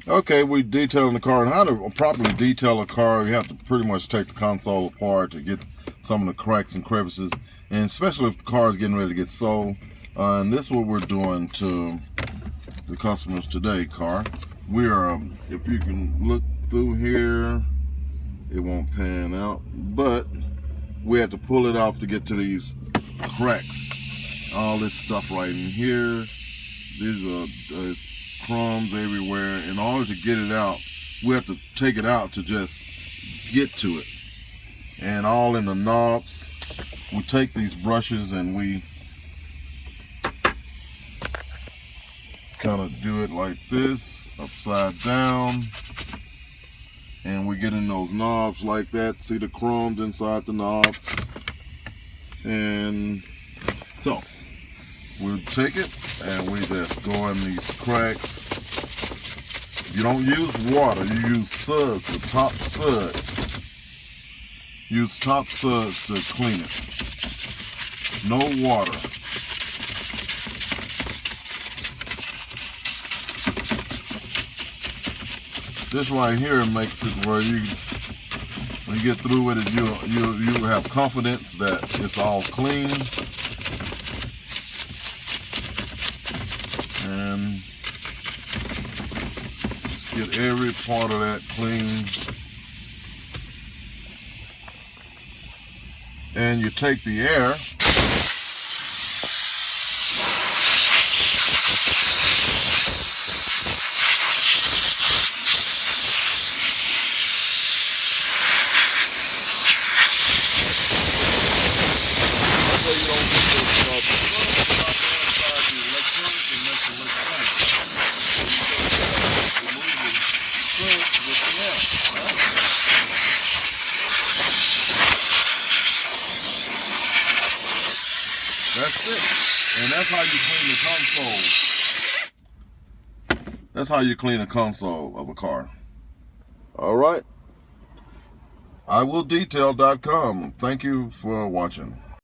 Okay, we're detailing the car. And how to properly detail a car, you have to pretty much take the console apart to get some of the cracks and crevices, and especially if the car is getting ready to get sold. And this is what we're doing to the customers today, car. We are, if you can look through here, it won't pan out, but we had to pull it off to get to these cracks. All this stuff right in here. These are crumbs everywhere. In order to get it out, we have to take it out to just get to it. And all in the knobs. We take these brushes and we kind of do it like this, upside down. And we get in those knobs like that. See the crumbs inside the knobs. And so we'll take it and we just go in these cracks. You don't use water, you use suds, the top suds. Use top suds to clean it. No water. This right here makes it where you, when you get through with it, you have confidence that it's all clean. And just get every part of that clean. And you take the air That's it. And that's how you clean the console. That's how you clean a console of a car. Alright. IWillDetail.com. Thank you for watching.